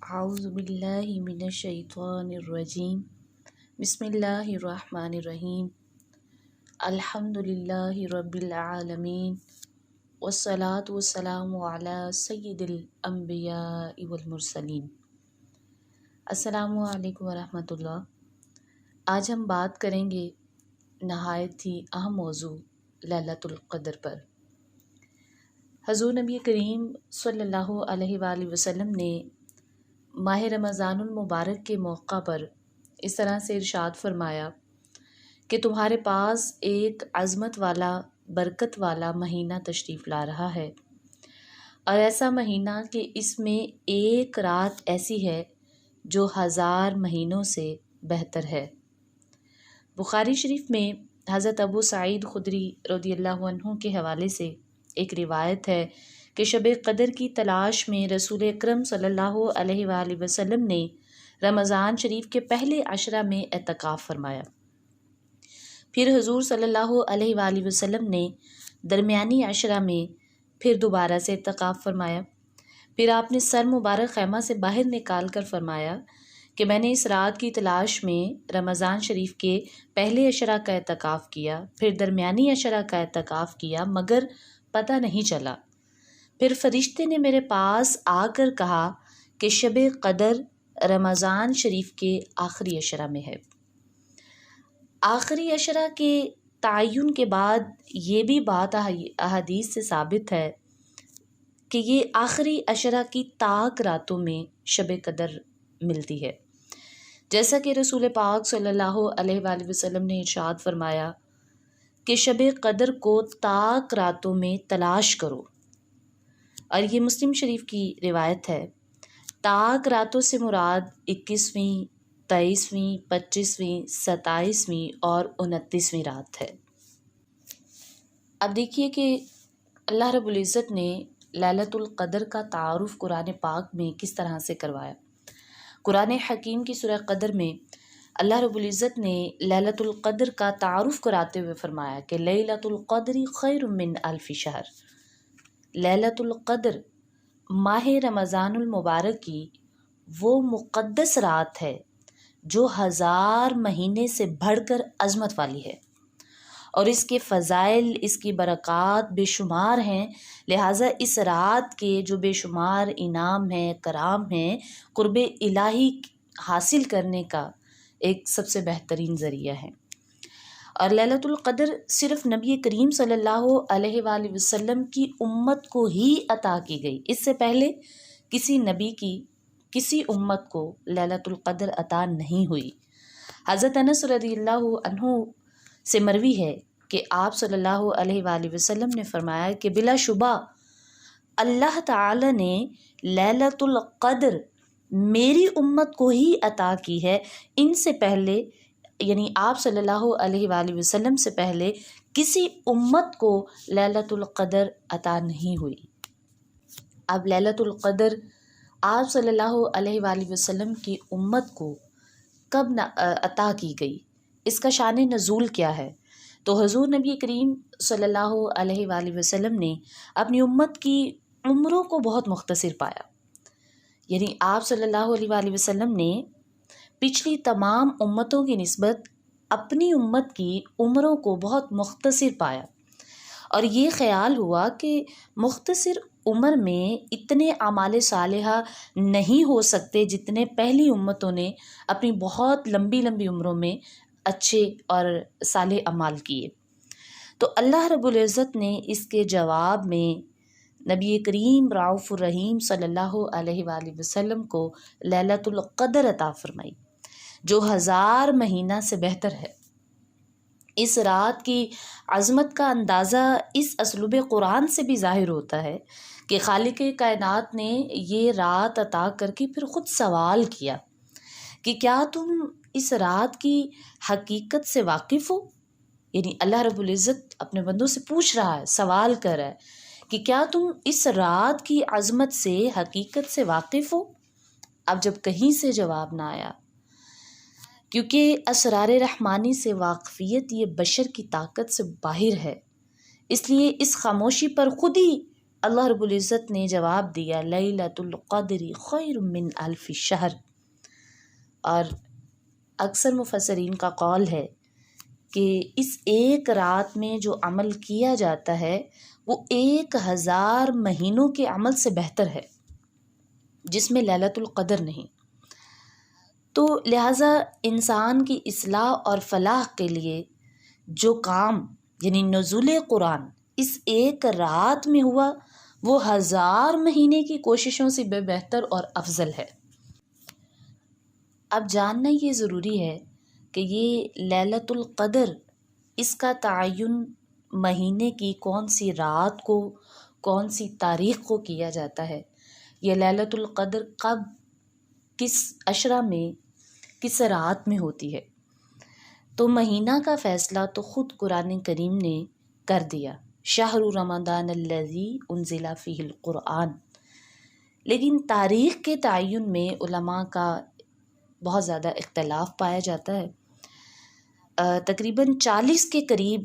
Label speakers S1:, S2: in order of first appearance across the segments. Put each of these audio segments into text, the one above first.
S1: اعوذ باللہ من الشیطان الرجیم بسم اللہ الرحمن الرحیم الحمد للہ رب العالمین والصلاة والسلام علی سید الانبیاء والمرسلین۔ السلام علیکم ورحمۃ اللہ۔ آج ہم بات کریں گے نہایت ہی اہم موضوع لیلۃ القدر پر۔ حضور نبی کریم صلی اللہ علیہ وآلہ وسلم نے ماہ رمضان المبارک کے موقع پر اس طرح سے ارشاد فرمایا کہ تمہارے پاس ایک عظمت والا برکت والا مہینہ تشریف لا رہا ہے، اور ایسا مہینہ کہ اس میں ایک رات ایسی ہے جو 1000 مہینوں سے بہتر ہے۔ بخاری شریف میں حضرت ابو سعید خدری رضی اللہ عنہ کے حوالے سے ایک روایت ہے کہ شب قدر کی تلاش میں رسول اکرم صلی اللہ علیہ وآلہ وسلم نے رمضان شریف کے پہلے عشرہ میں اعتکاف فرمایا۔ پھر حضور صلی اللہ علیہ وآلہ وسلم نے درمیانی عشرہ میں پھر دوبارہ سے اعتکاف فرمایا۔ پھر آپ نے سر مبارک خیمہ سے باہر نکال کر فرمایا کہ میں نے اس رات کی تلاش میں رمضان شریف کے پہلے عشرہ کا اعتکاف کیا، پھر درمیانی عشرہ کا اعتکاف کیا، مگر پتہ نہیں چلا۔ پھر فرشتے نے میرے پاس آ کر کہا کہ شب قدر رمضان شریف کے آخری عشرہ میں ہے۔ آخری عشرہ کے تعین کے بعد یہ بھی بات احادیث سے ثابت ہے کہ یہ آخری عشرہ کی طاق راتوں میں شب قدر ملتی ہے، جیسا کہ رسول پاک صلی اللہ علیہ وآلہ وسلم نے ارشاد فرمایا کہ شب قدر کو طاق راتوں میں تلاش کرو، اور یہ مسلم شریف کی روایت ہے۔ طاق راتوں سے مراد 21ویں، 23ویں، 25ویں، 27ویں اور 29ویں رات ہے۔ اب دیکھیے کہ اللہ رب العزت نے لیلۃ القدر کا تعارف قرآن پاک میں کس طرح سے کروایا۔ قرآن حکیم کی سورہ قدر میں اللہ رب العزت نے لیلۃ القدر کا تعارف کراتے ہوئے فرمایا کہ لیلۃ القدر خیر من الف شہر۔ لیلۃ القدر ماہ رمضان المبارک کی وہ مقدس رات ہے جو 1000 مہینے سے بڑھ کر عظمت والی ہے، اور اس کے فضائل، اس کی برکات بے شمار ہیں۔ لہٰذا اس رات کے جو بے شمار انعام ہیں، کرام ہیں، قرب الہی حاصل کرنے کا ایک سب سے بہترین ذریعہ ہے۔ اور لیلۃ القدر صرف نبی کریم صلی اللہ علیہ وآلہ وسلم کی امت کو ہی عطا کی گئی، اس سے پہلے کسی نبی کی کسی امت کو لیلۃ القدر عطا نہیں ہوئی۔ حضرت انس رضی اللہ عنہ سے مروی ہے کہ آپ صلی اللہ علیہ وآلہ وسلم نے فرمایا کہ بلا شبہ اللہ تعالی نے لیلۃ القدر میری امت کو ہی عطا کی ہے، ان سے پہلے یعنی آپ صلی اللہ علیہ وآلہ وسلم سے پہلے کسی امت کو لیلۃ القدر عطا نہیں ہوئی۔ اب لیلۃ القدر آپ صلی اللہ علیہ وآلہ وسلم کی امت کو کب عطا کی گئی، اس کا شان نزول کیا ہے؟ تو حضور نبی کریم صلی اللہ علیہ وآلہ وسلم نے اپنی امت کی عمروں کو بہت مختصر پایا، یعنی آپ صلی اللہ علیہ وآلہ وسلم نے پچھلی تمام امتوں کی نسبت اپنی امت کی عمروں کو بہت مختصر پایا، اور یہ خیال ہوا کہ مختصر عمر میں اتنے اعمال صالحہ نہیں ہو سکتے جتنے پہلی امتوں نے اپنی بہت لمبی لمبی عمروں میں اچھے اور صالح اعمال کیے۔ تو اللہ رب العزت نے اس کے جواب میں نبی کریم رؤوف الرحیم صلی اللہ علیہ وآلہ وسلم کو لیلۃ القدر عطا فرمائی، جو 1000 مہینہ سے بہتر ہے۔ اس رات کی عظمت کا اندازہ اس اسلوب قرآن سے بھی ظاہر ہوتا ہے کہ خالق کائنات نے یہ رات عطا کر کے پھر خود سوال کیا کہ کیا تم اس رات کی حقیقت سے واقف ہو؟ یعنی اللہ رب العزت اپنے بندوں سے پوچھ رہا ہے، سوال کر رہا ہے کہ کیا تم اس رات کی عظمت سے، حقیقت سے واقف ہو؟ اب جب کہیں سے جواب نہ آیا، کیونکہ اسرار رحمانی سے واقفیت یہ بشر کی طاقت سے باہر ہے، اس لیے اس خاموشی پر خود ہی اللہ رب العزت نے جواب دیا لیلۃ القدر خیر من الف شہر، اور اکثر مفسرین کا قول ہے کہ اس ایک رات میں جو عمل کیا جاتا ہے وہ 1000 مہینوں کے عمل سے بہتر ہے جس میں لیلۃ القدر نہیں۔ تو لہٰذا انسان کی اصلاح اور فلاح کے لیے جو کام یعنی نزول قرآن اس ایک رات میں ہوا وہ 1000 مہینے کی کوششوں سے بہتر اور افضل ہے۔ اب جاننا یہ ضروری ہے کہ یہ لیلۃ القدر اس کا تعین مہینے کی کون سی رات کو، کون سی تاریخ کو کیا جاتا ہے، یہ لیلۃ القدر کب، کس عشرہ میں، کس رات میں ہوتی ہے۔ تو مہینہ کا فیصلہ تو خود قرآن کریم نے کر دیا، شہر رمضان الذی انزل فیہ القرآن، لیکن تاریخ کے تعین میں علماء کا بہت زیادہ اختلاف پایا جاتا ہے۔ تقریباً 40 کے قریب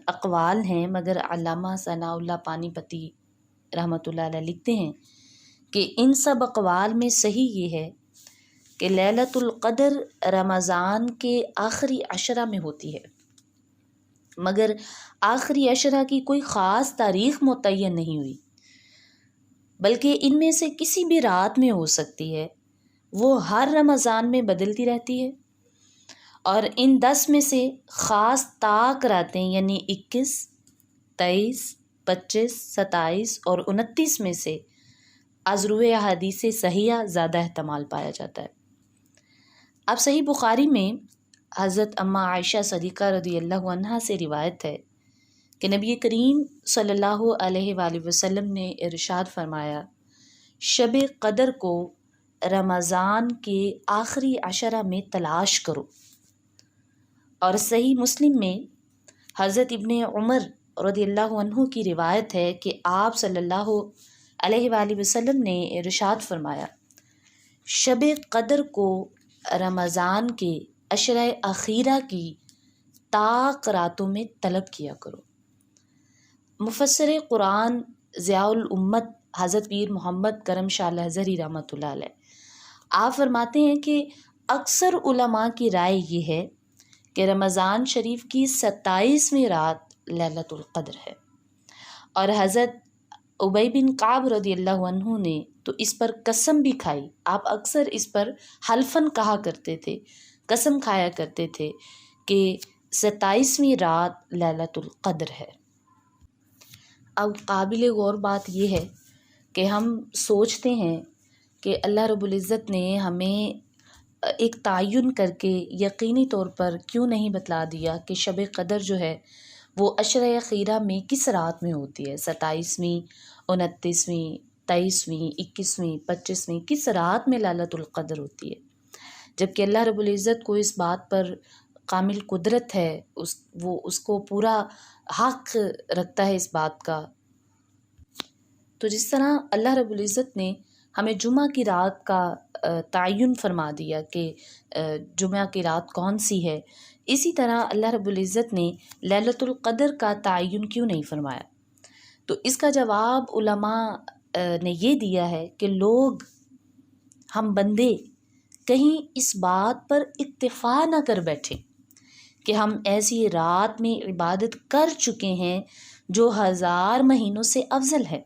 S1: اقوال ہیں، مگر علامہ ثناء اللہ پانی پتی رحمۃ اللہ علیہ لکھتے ہیں کہ ان سب اقوال میں صحیح یہ ہے کہ لیلۃ القدر رمضان کے آخری عشرہ میں ہوتی ہے، مگر آخری عشرہ کی کوئی خاص تاریخ متعین نہیں ہوئی، بلکہ ان میں سے کسی بھی رات میں ہو سکتی ہے، وہ ہر رمضان میں بدلتی رہتی ہے، اور ان 10 میں سے خاص طاق راتیں یعنی 21، 23، 25، 27 اور 29 میں سے ازرو احادیث صحیحہ زیادہ احتمال پایا جاتا ہے۔ اب صحیح بخاری میں حضرت اماں عائشہ صدیقہ رضی اللہ عنہا سے روایت ہے کہ نبی کریم صلی اللہ علیہ وآلہ وسلم نے ارشاد فرمایا، شب قدر کو رمضان کے آخری عشرہ میں تلاش کرو۔ اور صحیح مسلم میں حضرت ابن عمر رضی اللہ عنہ کی روایت ہے کہ آپ صلی اللہ علیہ وآلہ وسلم نے ارشاد فرمایا، شب قدر کو رمضان کے عشرہ اخیرہ کی طاق راتوں میں طلب کیا کرو۔ مفسر قرآن ضیاء الامت حضرت پیر محمد کرم شاہ لہذری رحمۃ اللہ علیہ آپ فرماتے ہیں کہ اکثر علماء کی رائے یہ ہے کہ رمضان شریف کی 27ویں رات لیلۃ القدر ہے، اور حضرت ابی بن کعب رضی اللہ عنہ نے تو اس پر قسم بھی کھائی، آپ اکثر اس پر حلفاً کہا کرتے تھے، قسم کھایا کرتے تھے کہ 27ویں رات لیلۃ القدر ہے۔ اب قابل غور بات یہ ہے کہ ہم سوچتے ہیں کہ اللہ رب العزت نے ہمیں ایک تعین کر کے یقینی طور پر کیوں نہیں بتلا دیا کہ شب قدر جو ہے وہ عشرہ اخیرہ میں کس رات میں ہوتی ہے، 27ویں، 29ویں، 23ویں، 21ویں، 25ویں، کس رات میں لیلۃ القدر ہوتی ہے، جبکہ اللہ رب العزت کو اس بات پر کامل قدرت ہے، وہ اس کو پورا حق رکھتا ہے اس بات کا۔ تو جس طرح اللہ رب العزت نے ہمیں جمعہ کی رات کا تعین فرما دیا کہ جمعہ کی رات کون سی ہے، اسی طرح اللہ رب العزت نے لیلۃ القدر کا تعین کیوں نہیں فرمایا؟ تو اس کا جواب علماء نے یہ دیا ہے کہ لوگ، ہم بندے کہیں اس بات پر اکتفا نہ کر بیٹھیں کہ ہم ایسی رات میں عبادت کر چکے ہیں جو 1000 مہینوں سے افضل ہے،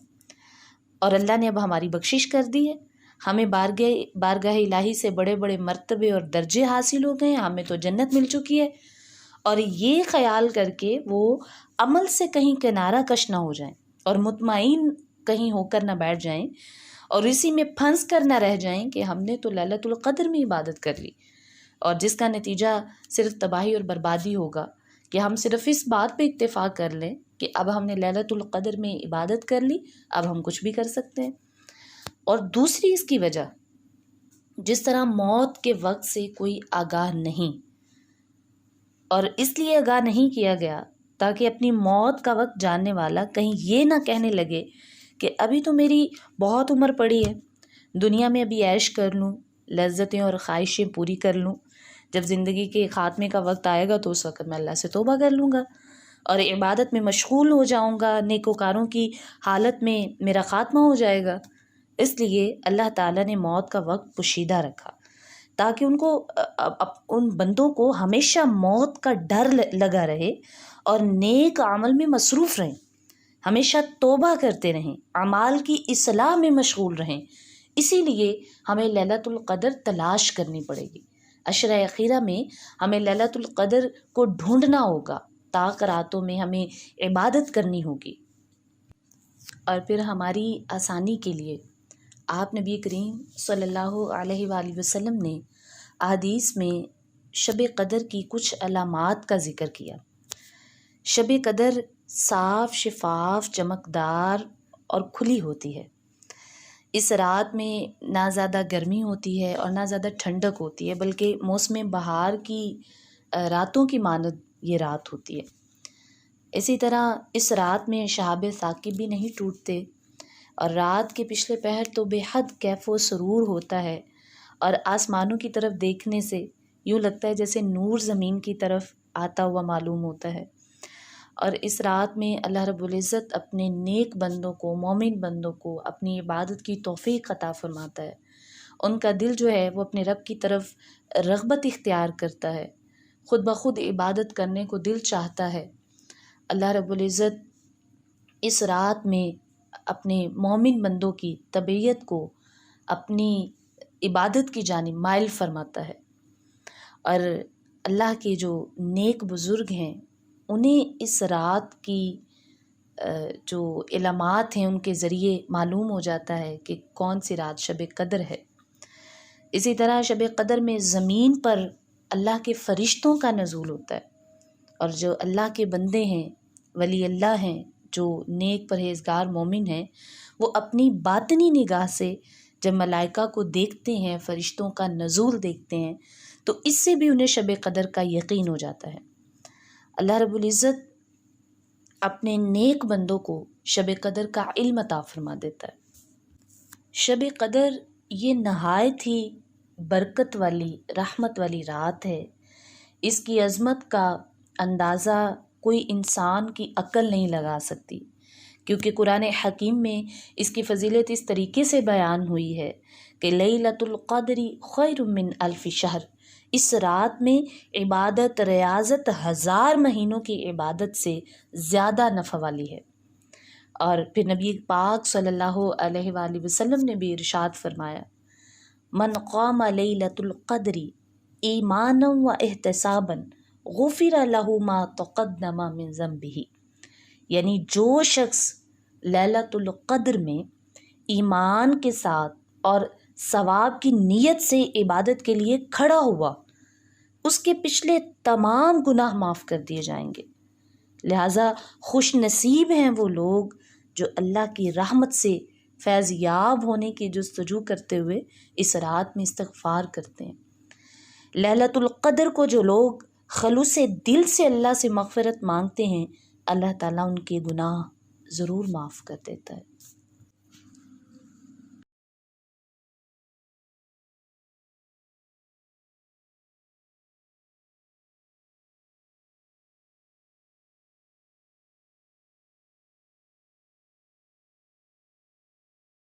S1: اور اللہ نے اب ہماری بخشش کر دی ہے، ہمیں بارگاہ الہی سے بڑے بڑے مرتبے اور درجے حاصل ہو گئے ہیں، ہمیں تو جنت مل چکی ہے، اور یہ خیال کر کے وہ عمل سے کہیں کنارہ کش نہ ہو جائیں اور مطمئن کہیں ہو کر نہ بیٹھ جائیں اور اسی میں پھنس کر نہ رہ جائیں کہ ہم نے تو لیلۃ القدر میں عبادت کر لی، اور جس کا نتیجہ صرف تباہی اور بربادی ہوگا، کہ ہم صرف اس بات پہ اکتفا کر لیں کہ اب ہم نے لیلۃ القدر میں عبادت کر لی، اب ہم کچھ بھی کر سکتے ہیں۔ اور دوسری اس کی وجہ، جس طرح موت کے وقت سے کوئی آگاہ نہیں، اور اس لیے آگاہ نہیں کیا گیا تاکہ اپنی موت کا وقت جاننے والا کہیں یہ نہ کہنے لگے کہ ابھی تو میری بہت عمر پڑی ہے، دنیا میں ابھی عیش کر لوں، لذتیں اور خواہشیں پوری کر لوں، جب زندگی کے خاتمے کا وقت آئے گا تو اس وقت میں اللہ سے توبہ کر لوں گا اور عبادت میں مشغول ہو جاؤں گا، نیکوکاروں کی حالت میں میرا خاتمہ ہو جائے گا۔ اس لیے اللہ تعالیٰ نے موت کا وقت پوشیدہ رکھا تاکہ ان بندوں کو ہمیشہ موت کا ڈر لگا رہے اور نیک عمل میں مصروف رہیں، ہمیشہ توبہ کرتے رہیں، اعمال کی اصلاح میں مشغول رہیں۔ اسی لیے ہمیں لیلۃ القدر تلاش کرنی پڑے گی۔ عشرہ اخیرہ میں ہمیں لیلۃ القدر کو ڈھونڈنا ہوگا، طاق راتوں میں ہمیں عبادت کرنی ہوگی۔ اور پھر ہماری آسانی کے لیے آپ نبی کریم صلی اللہ علیہ وآلہ وسلم نے احادیث میں شب قدر کی کچھ علامات کا ذکر کیا۔ شب قدر صاف، شفاف، چمکدار اور کھلی ہوتی ہے۔ اس رات میں نہ زیادہ گرمی ہوتی ہے اور نہ زیادہ ٹھنڈک ہوتی ہے، بلکہ موسم بہار کی راتوں کی مانند یہ رات ہوتی ہے۔ اسی طرح اس رات میں شہاب ثاقب بھی نہیں ٹوٹتے، اور رات کے پچھلے پہر تو بے حد کیف و سرور ہوتا ہے، اور آسمانوں کی طرف دیکھنے سے یوں لگتا ہے جیسے نور زمین کی طرف آتا ہوا معلوم ہوتا ہے۔ اور اس رات میں اللہ رب العزت اپنے نیک بندوں کو، مومن بندوں کو اپنی عبادت کی توفیق عطا فرماتا ہے۔ ان کا دل جو ہے وہ اپنے رب کی طرف رغبت اختیار کرتا ہے، خود بخود عبادت کرنے کو دل چاہتا ہے۔ اللہ رب العزت اس رات میں اپنے مومن بندوں کی طبیعت کو اپنی عبادت کی جانب مائل فرماتا ہے، اور اللہ کے جو نیک بزرگ ہیں انہیں اس رات کی جو علامات ہیں ان کے ذریعے معلوم ہو جاتا ہے کہ کون سی رات شب قدر ہے۔ اسی طرح شب قدر میں زمین پر اللہ کے فرشتوں کا نزول ہوتا ہے، اور جو اللہ کے بندے ہیں، ولی اللہ ہیں، جو نیک پرہیزگار مومن ہیں، وہ اپنی باطنی نگاہ سے جب ملائکہ کو دیکھتے ہیں، فرشتوں کا نزول دیکھتے ہیں، تو اس سے بھی انہیں شب قدر کا یقین ہو جاتا ہے۔ اللہ رب العزت اپنے نیک بندوں کو شب قدر کا علم عطا فرما دیتا ہے۔ شب قدر یہ نہایت ہی برکت والی، رحمت والی رات ہے۔ اس کی عظمت کا اندازہ کوئی انسان کی عقل نہیں لگا سکتی، کیونکہ قرآن حکیم میں اس کی فضیلت اس طریقے سے بیان ہوئی ہے کہ لیلۃ القدر خیر من الف شہر، اس رات میں عبادت، ریاضت 1000 مہینوں کی عبادت سے زیادہ نفع والی ہے۔ اور پھر نبی پاک صلی اللہ علیہ وآلہ وسلم نے بھی ارشاد فرمایا، من قام لیلۃ القدر ایمانا و احتسابا غفر له ما تقدم من ذنبہ، یعنی جو شخص لیلۃ القدر میں ایمان کے ساتھ اور ثواب کی نیت سے عبادت کے لیے کھڑا ہوا، اس کے پچھلے تمام گناہ معاف کر دیے جائیں گے۔ لہٰذا خوش نصیب ہیں وہ لوگ جو اللہ کی رحمت سے فیض یاب ہونے کی جستجو کرتے ہوئے اس رات میں استغفار کرتے ہیں۔ لیلۃ القدر کو جو لوگ خلوص دل سے اللہ سے مغفرت مانگتے ہیں، اللہ تعالیٰ ان کے گناہ ضرور معاف کر دیتا ہے۔